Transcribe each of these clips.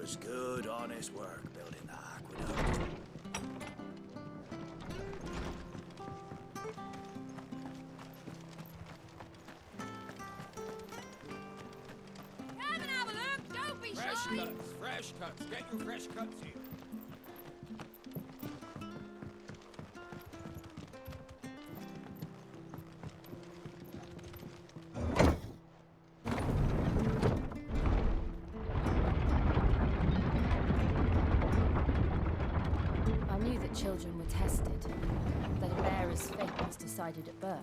was good, honest work building the aqueduct. Come and have a look, don't be Fresh shy! cuts, fresh cuts. Get your fresh cuts here. I knew that children were tested, that a bearer's fate was decided at birth.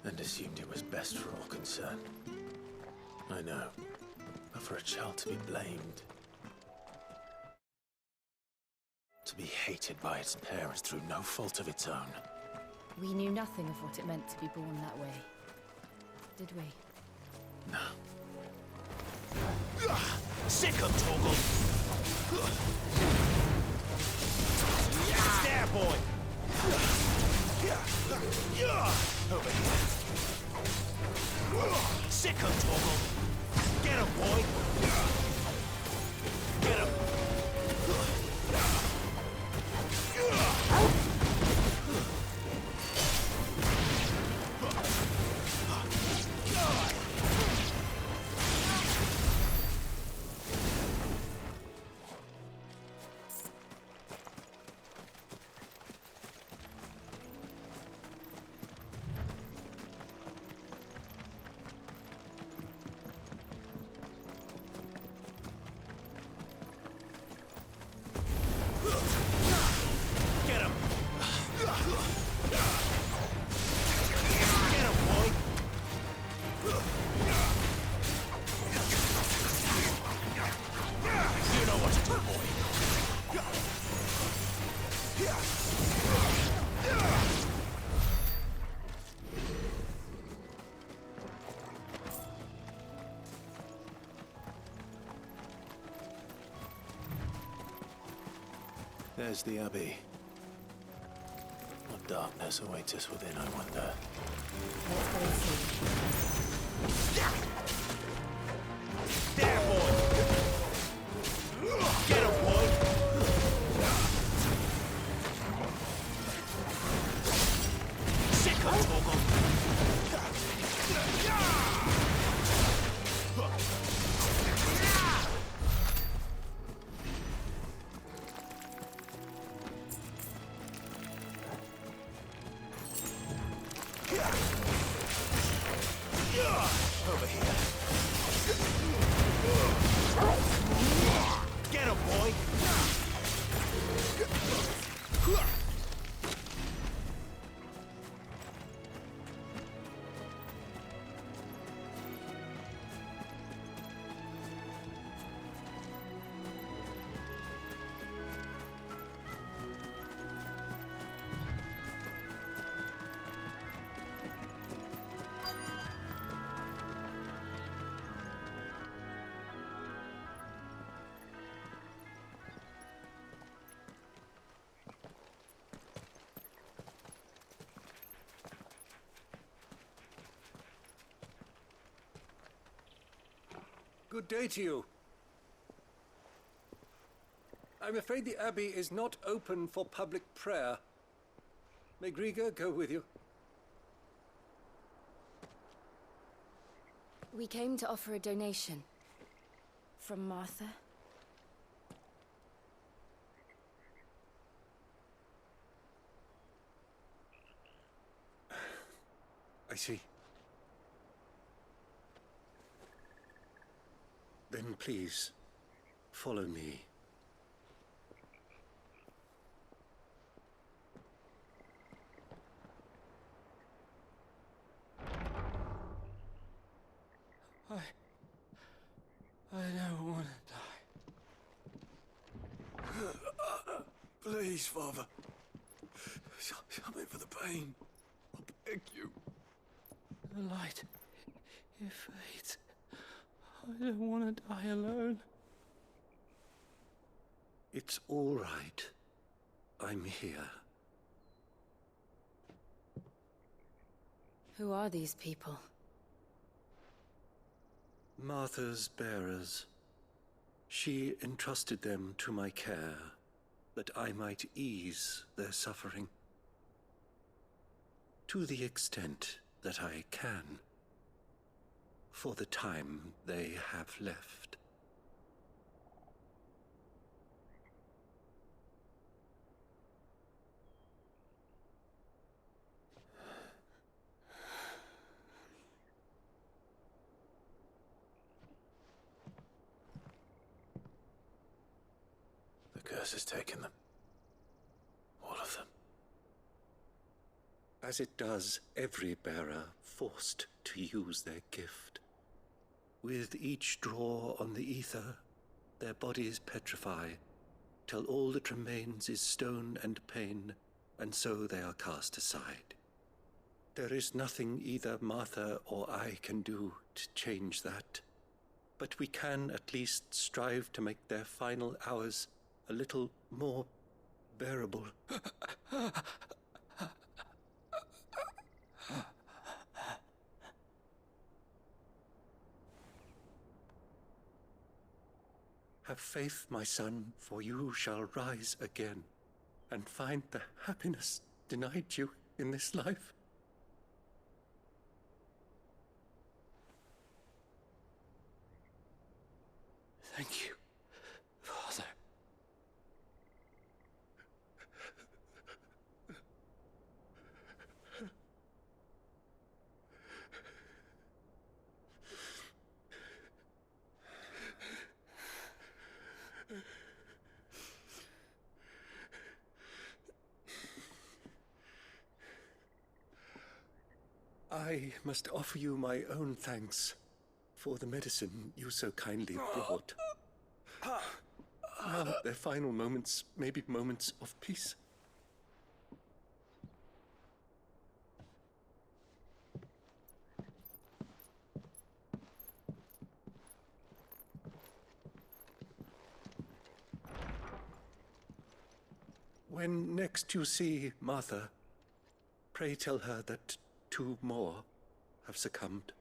And assumed it was best for all concerned. I know. But for a child to be blamed, to be hated by its parents through no fault of its own. We knew nothing of what it meant to be born that way. Did we? No. Sick of Torgal! There, boy! Over here. Sick of Torgal! Get him, boy! Get him! There's the Abbey. What darkness awaits us within, I wonder. Let's go and see. There, boy! Get him, boy! Sick of Torgal! Over here. Get him, boy! Good day to you. I'm afraid the Abbey is not open for public prayer. May Griga go with you? We came to offer a donation. From Martha. I see. Then please, follow me. I don't want to die. Please, Father. Something for the pain. I beg you. The light, it fades. I don't want to die alone. It's all right. I'm here. Who are these people? Martha's bearers. She entrusted them to my care, that I might ease their suffering. To the extent that I can, for the time they have left. The curse has taken them. All of them. As it does every bearer forced to use their gift. With each draw on the ether, their bodies petrify, till all that remains is stone and pain, and so they are cast aside. There is nothing either Martha or I can do to change that, but we can at least strive to make their final hours a little more bearable. Have faith, my son, for you shall rise again and find the happiness denied you in this life. Thank you, Father. I must offer you my own thanks for the medicine you so kindly brought. Now their final moments may be moments of peace. When next you see Martha, pray tell her that 2 more have succumbed.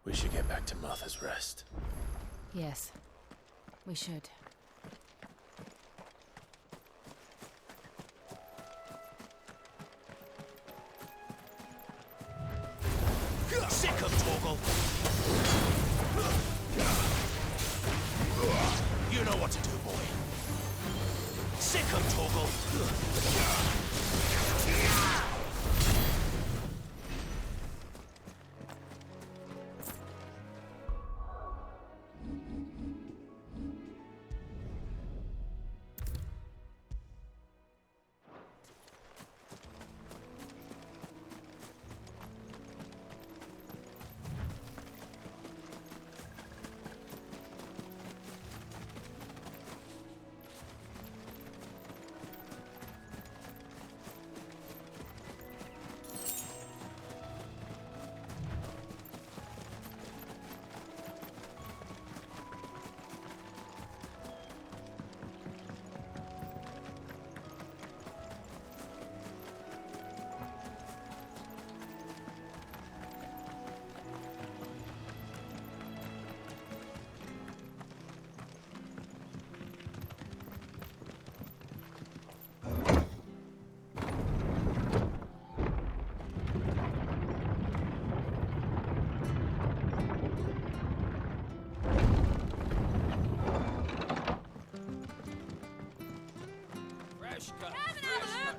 We should get back to Martha's Rest. Yes, we should. Sick of Torgal! You know what to do, boy. Sick of Torgal!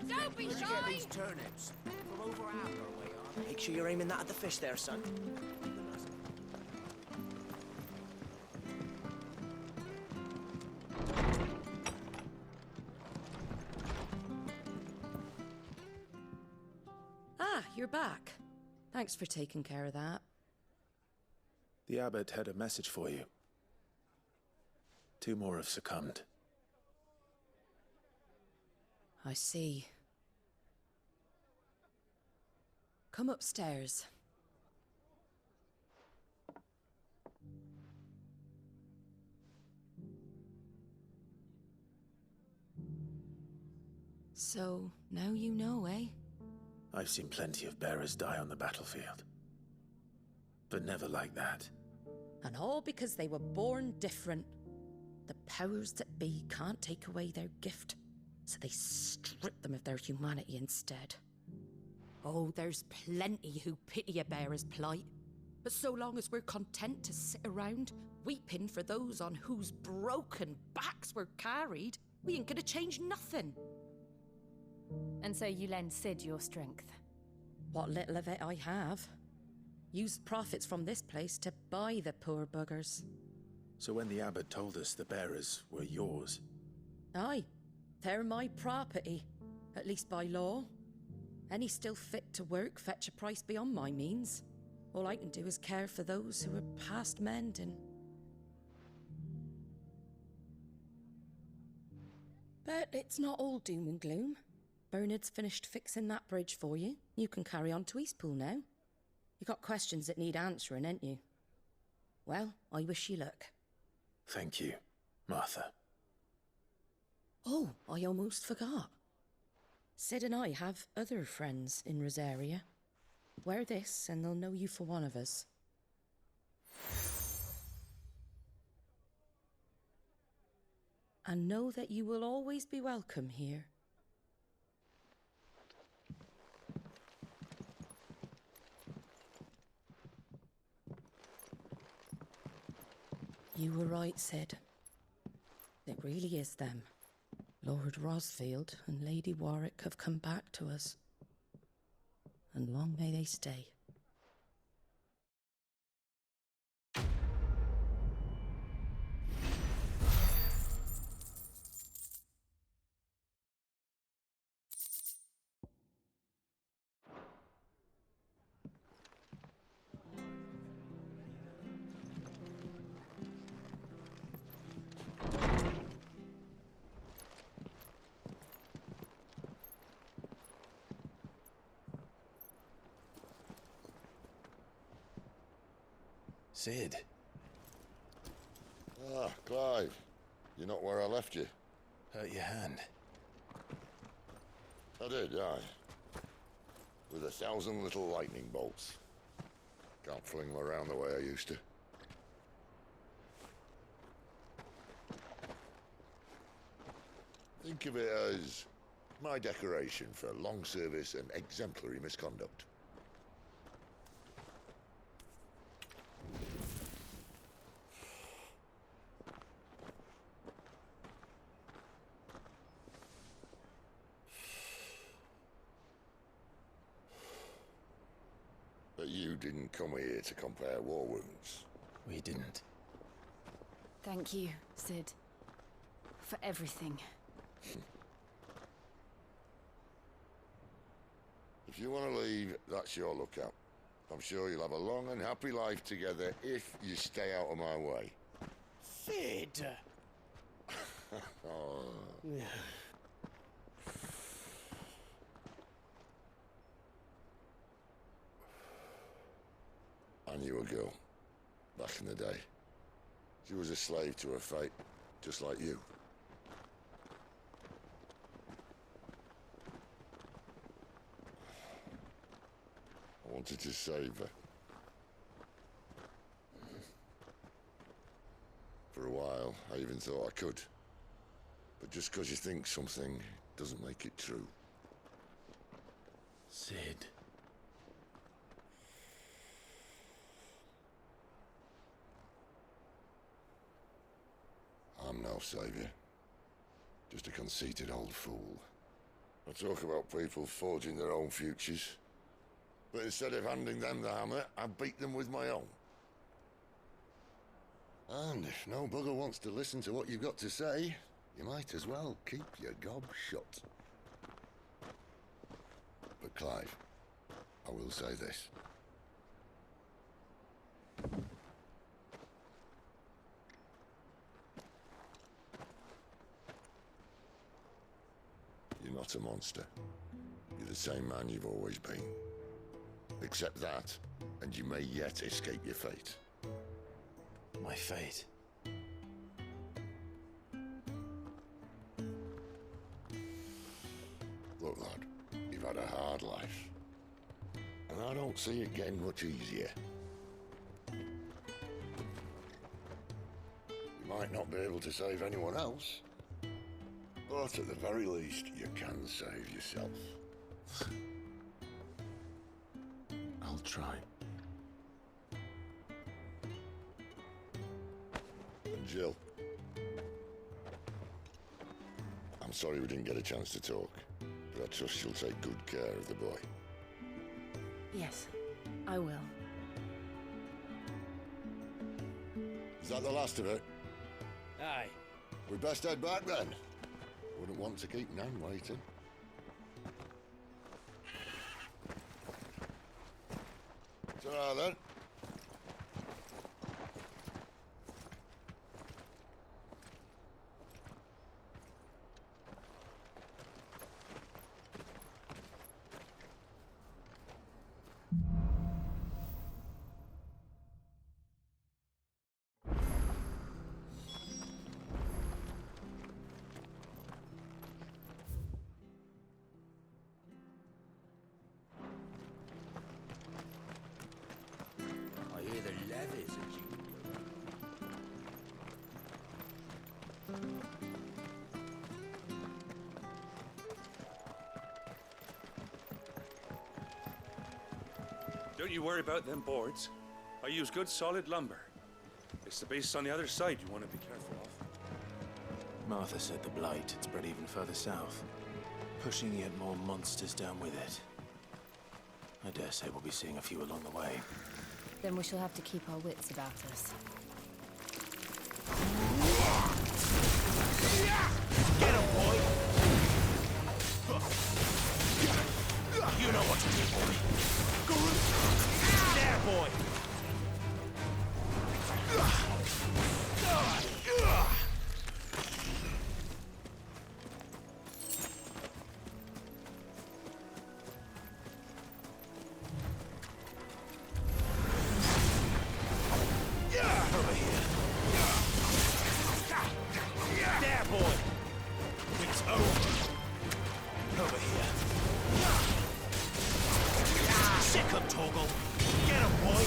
Don't be shy! Get these turnips from over our way on. Make sure you're aiming that at the fish there, son. Ah, you're back. Thanks for taking care of that. The abbot had a message for you. 2 more have succumbed. I see. Come upstairs. So, now you know, eh? I've seen plenty of bearers die on the battlefield. But never like that. And all because they were born different. The powers that be can't take away their gift, so they strip them of their humanity instead. Oh, there's plenty who pity a bearer's plight. But so long as we're content to sit around, weeping for those on whose broken backs we're carried, we ain't gonna change nothing. And so you lend Sid your strength. What little of it I have. Used profits from this place to buy the poor buggers. So when the abbot told us the bearers were yours... Aye, they're my property, at least by law. Any still fit to work fetch a price beyond my means. All I can do is care for those who are past mending. But it's not all doom and gloom. Bernard's finished fixing that bridge for you. You can carry on to Eastpool now. You got questions that need answering, ain't you? Well, I wish you luck. Thank you, Martha. Oh, I almost forgot. Sid and I have other friends in Rosaria. Wear this and they'll know you for one of us. And know that you will always be welcome here. You were right, Sid. It really is them. Lord Rosfield and Lady Warwick have come back to us. And long may they stay. Sid. Ah, Clive. You're not where I left you. Hurt your hand. I did, aye. With 1,000 little lightning bolts. Can't fling them around the way I used to. Think of it as my decoration for long service and exemplary misconduct. But you didn't come here to compare war wounds. We didn't. Thank you, Sid. For everything. If you want to leave, that's your lookout. I'm sure you'll have a long and happy life together if you stay out of my way. Sid! Oh. I knew a girl, back in the day. She was a slave to her fate, just like you. I wanted to save her. For a while, I even thought I could. But just because you think something doesn't make it true. Sid. I'm no savior. Just a conceited old fool. I talk about people forging their own futures. But instead of handing them the hammer, I beat them with my own. And if no bugger wants to listen to what you've got to say, you might as well keep your gob shut. But Clive, I will say this. You're not a monster. You're the same man you've always been. Accept that, and you may yet escape your fate. My fate. lad. You've had a hard life. And I don't see it getting much easier. You might not be able to save anyone else, but at the very least, you can save yourself. I'll try. And Jill, I'm sorry we didn't get a chance to talk, but I trust she'll take good care of the boy. Yes, I will. Is that the last of it? Aye. We best head back then. Wouldn't want to keep Nan waiting. Ta-ra then. I hear the levies at you. Don't you worry about them boards. I use good solid lumber. It's the base on the other side you want to be careful of. Martha said the blight had spread even further south, pushing yet more monsters down with it. I dare say we'll be seeing a few along the way. Then we shall have to keep our wits about us. Get him, boy! You know what to do, boy. There, boy! Over here. There, boy! It's over. Over here. Sick him, Toggle! Get him, boy!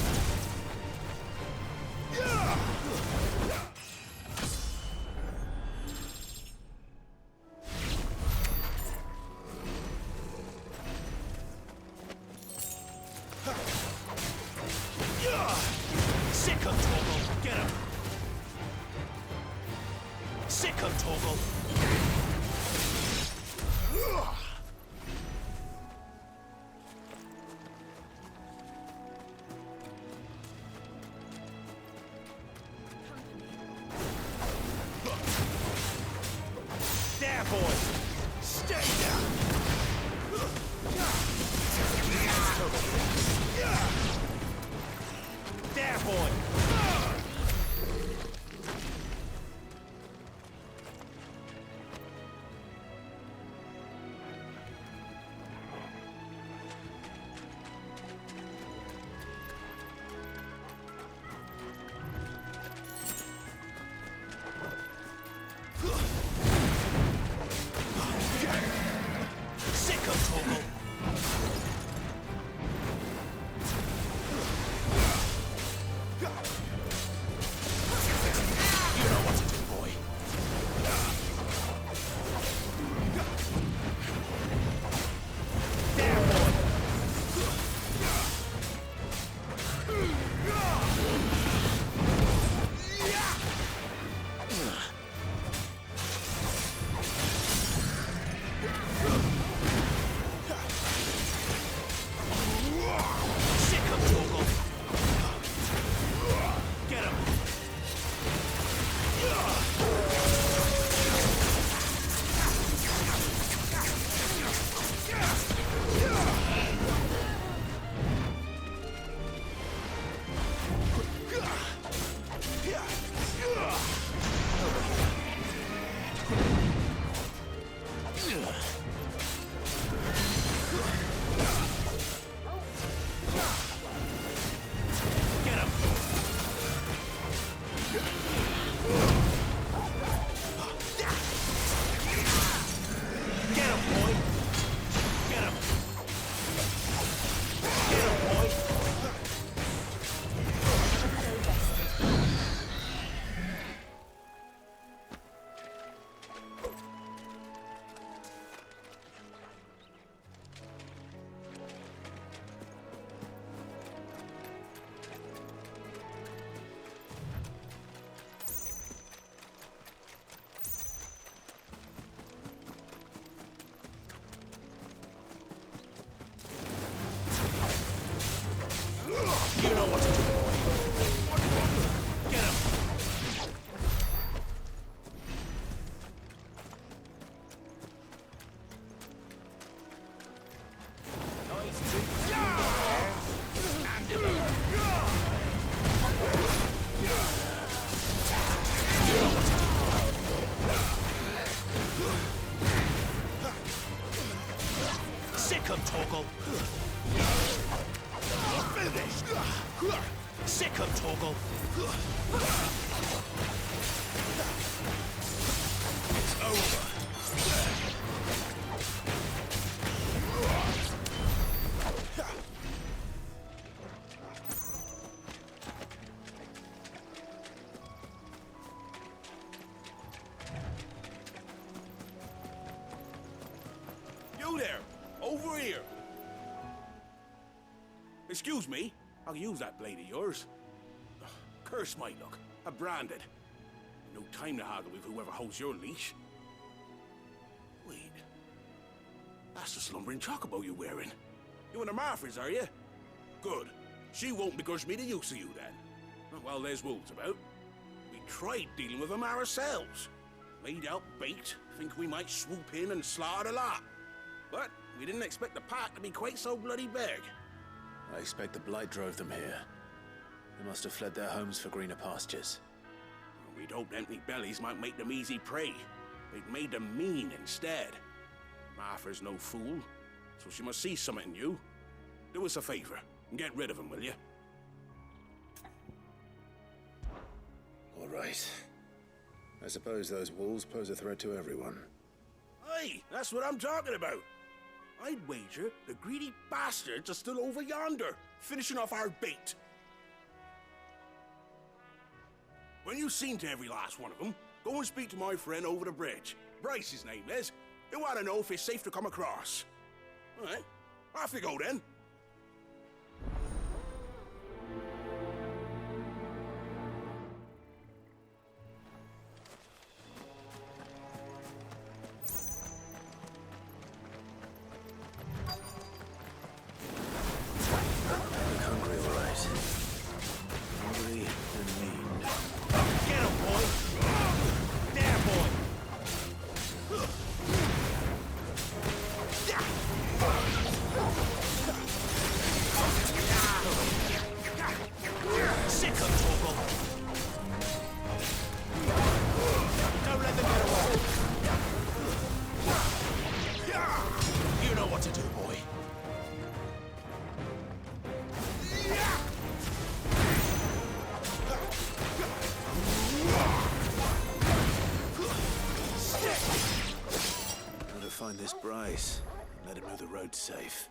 Sick him, Toggle! Get him! Sick him, Toggle! There, boy! Stay down! There, boy! Sick of Toggle! Sick 'em, Torgal! It's over! You there! Over here! Excuse me, I'll use that blade of yours. Ugh, curse my luck. I'm branded. No time to haggle with whoever holds your leash. Wait. That's the slumbering chocobo you're wearing. You and the Marfors, are you? Good. She won't begrudge me the use of you, then. Well, there's wolves about. We tried dealing with them ourselves. Laid out bait, think we might swoop in and slaughter the lot. But we didn't expect the pack to be quite so bloody big. I expect the blight drove them here. They must have fled their homes for greener pastures. We'd hoped empty bellies might make them easy prey. They'd made them mean instead. Martha's no fool, so she must see something in you. Do us a favor and get rid of them, will you? All right. I suppose those wolves pose a threat to everyone. Aye, that's what I'm talking about. I'd wager the greedy bastards are still over yonder, finishing off our bait. When you've seen to every last one of them, go and speak to my friend over the bridge. Bryce, his name is. He'll want to know if it's safe to come across. All right, off you go then. Find this Bryce and let him know the road's safe.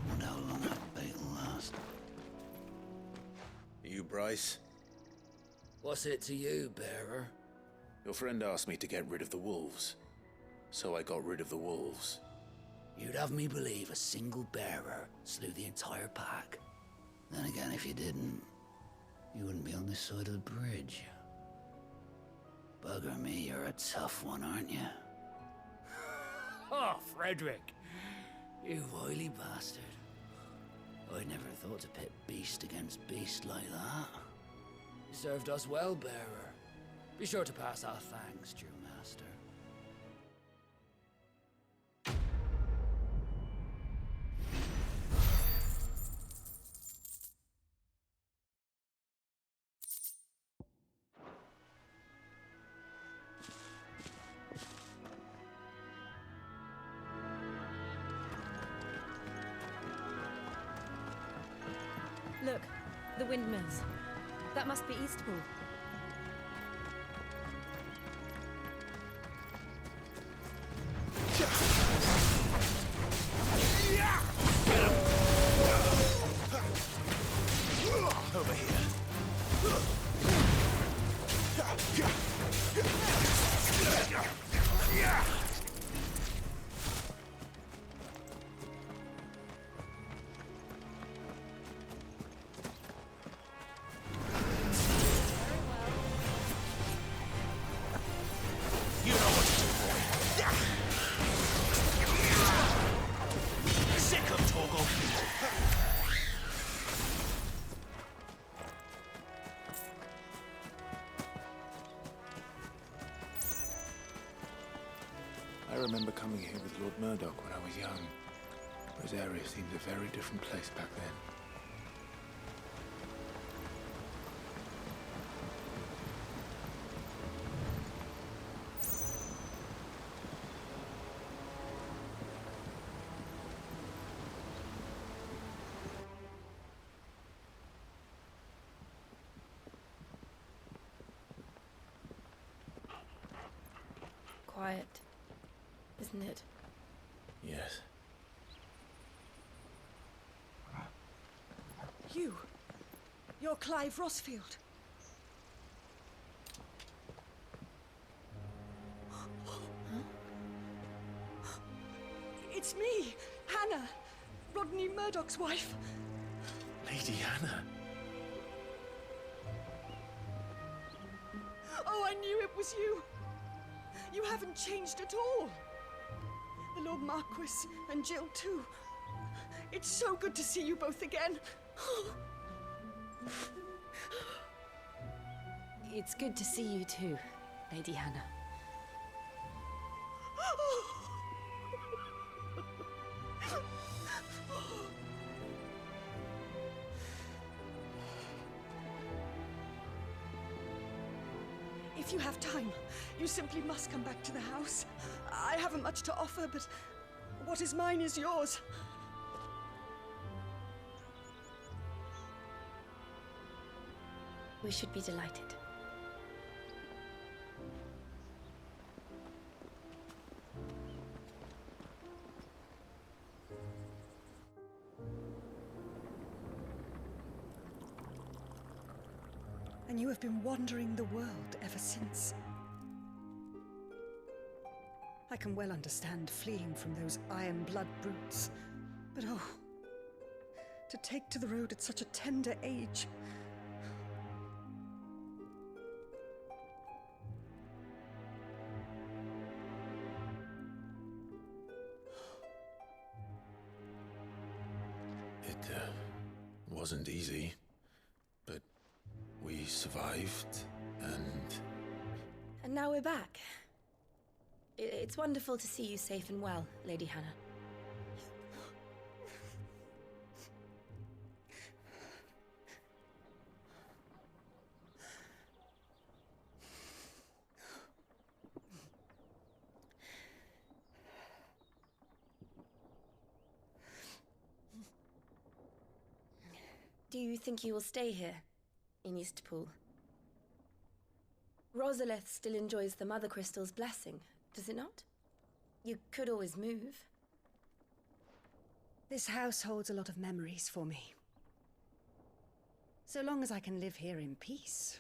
Wonder how long that bait will last. You Bryce? What's it to you, bearer? Your friend asked me to get rid of the wolves, so I got rid of the wolves. You'd have me believe a single bearer slew the entire pack. Then again, if you didn't, you wouldn't be on this side of the bridge. Bugger me, you're a tough one, aren't you? Oh, Frederick! You wily bastard. I'd never thought to pit beast against beast like that. You served us well, bearer. Be sure to pass our thanks, true master. Look, the windmills. That must be Eastpool. Over here. coming here with Lord Murdoch when I was young. Rosaria seemed a very different place back then. Quiet, isn't it? Yes. You're Clive Rossfield. It's me, Hannah, Rodney Murdoch's wife. Lady Hannah. Oh, I knew it was you. You haven't changed at all. The Lord Marquis and Jill too. It's so good to see you both again. It's good to see you too, Lady Hannah. If you have time, you simply must come back to the house. I haven't much to offer, but what is mine is yours. We should be delighted. And you have been wandering the world ever since. I can well understand fleeing from those iron blood brutes, but oh, to take to the road at such a tender age. It wasn't easy, but we survived, and... And now we're back. It's wonderful to see you safe and well, Lady Hannah. Do you think you will stay here, in Eastpool? Rosalith still enjoys the Mother Crystal's blessing, does it not? You could always move. This house holds a lot of memories for me. So long as I can live here in peace,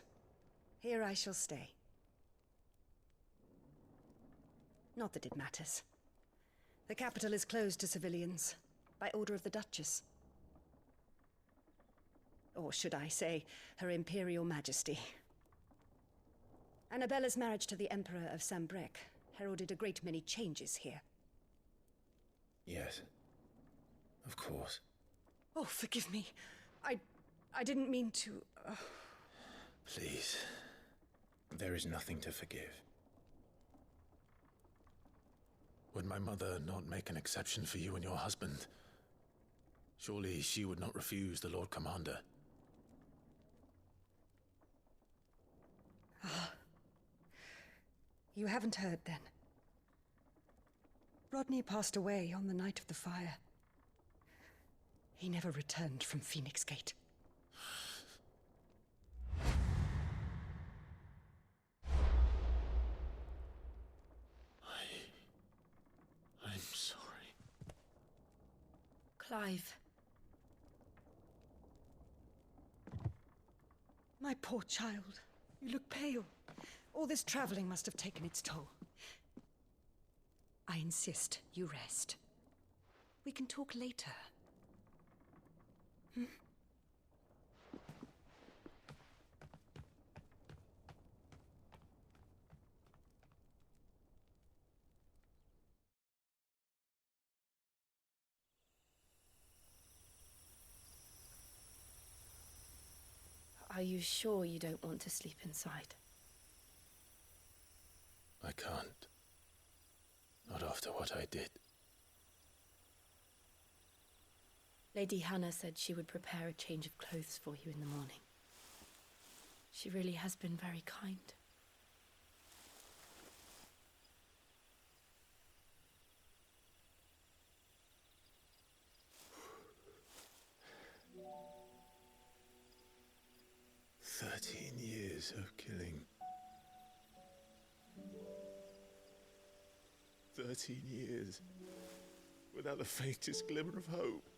here I shall stay. Not that it matters. The capital is closed to civilians, by order of the Duchess. Or should I say, Her Imperial Majesty. Annabella's marriage to the Emperor of Sambrec heralded a great many changes here. Yes. Of course. Oh, forgive me. I didn't mean to... Please. There is nothing to forgive. Would my mother not make an exception for you and your husband? Surely she would not refuse the Lord Commander. Ah. You haven't heard, then. Rodney passed away on the night of the fire. He never returned from Phoenix Gate. I'm sorry. Clive. My poor child. You look pale. All this traveling must have taken its toll. I insist you rest. We can talk later. Hmm? Are you sure you don't want to sleep inside? I can't. Not after what I did. Lady Hannah said she would prepare a change of clothes for you in the morning. She really has been very kind. Years of killing. 13 years without the faintest glimmer of hope.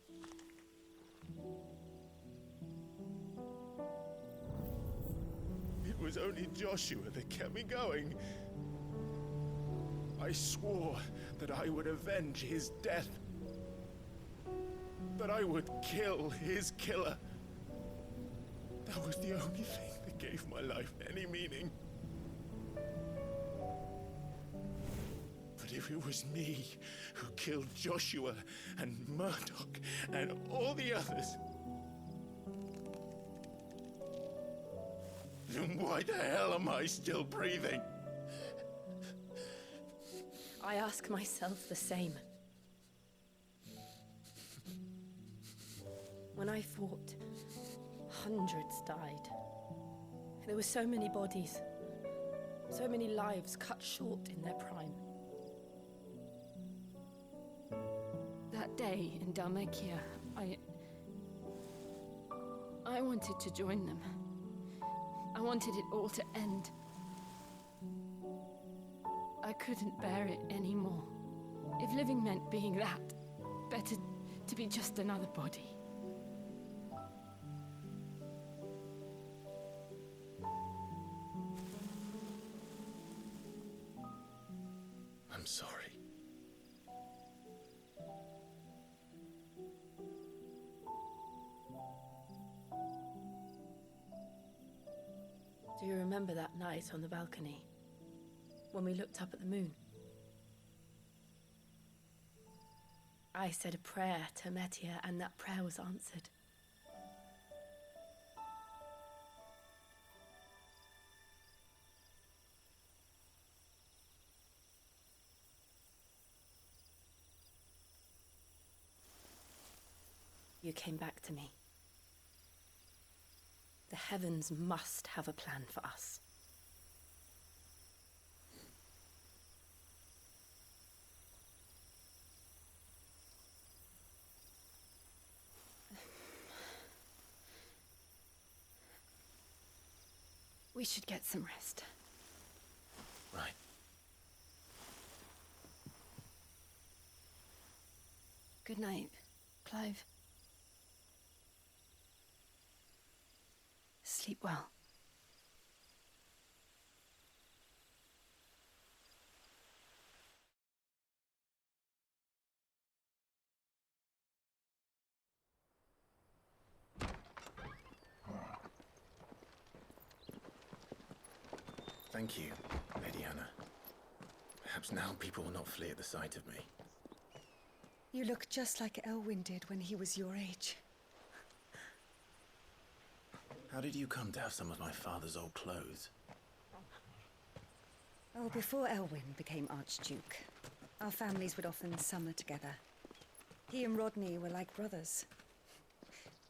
It was only Joshua that kept me going. I swore that I would avenge his death. That I would kill his killer. That was the only thing that gave my life any meaning. But if it was me who killed Joshua and Murdoch and all the others, then why the hell am I still breathing? I ask myself the same. When I fought, hundreds died. There were so many bodies, so many lives cut short in their prime. That day in Dalmacia, I wanted to join them. I wanted it all to end. I couldn't bear it anymore. If living meant being that, better to be just another body. I'm sorry. Do you remember that night on the balcony, when we looked up at the moon? I said a prayer to Metia, and that prayer was answered. You came back to me. The heavens must have a plan for us. We should get some rest. Right. Good night, Clive. Sleep well. Thank you, Lady Hannah. Perhaps now people will not flee at the sight of me. You look just like Elwyn did when he was your age. How did you come to have some of my father's old clothes? Oh, before Elwyn became Archduke, our families would often summer together. He and Rodney were like brothers.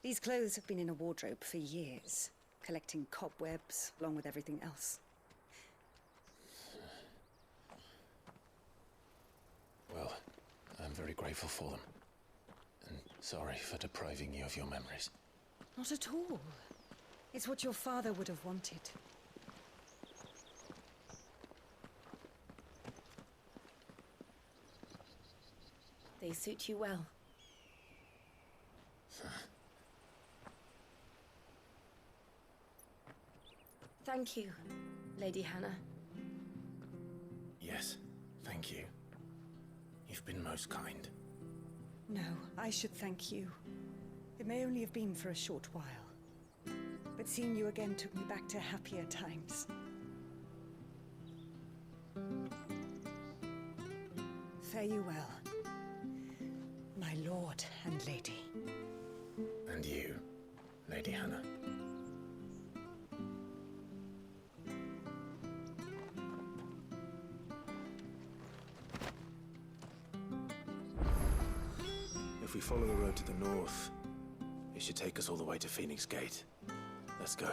These clothes have been in a wardrobe for years, collecting cobwebs along with everything else. Well, I'm very grateful for them. And sorry for depriving you of your memories. Not at all. It's what your father would have wanted. They suit you well. Thank you, Lady Hannah. Yes, thank you. You've been most kind. No, I should thank you. It may only have been for a short while. But seeing you again took me back to happier times. Fare you well, my lord and lady. And you, Lady Hannah. If we follow the road to the north, it should take us all the way to Phoenix Gate. Let's go.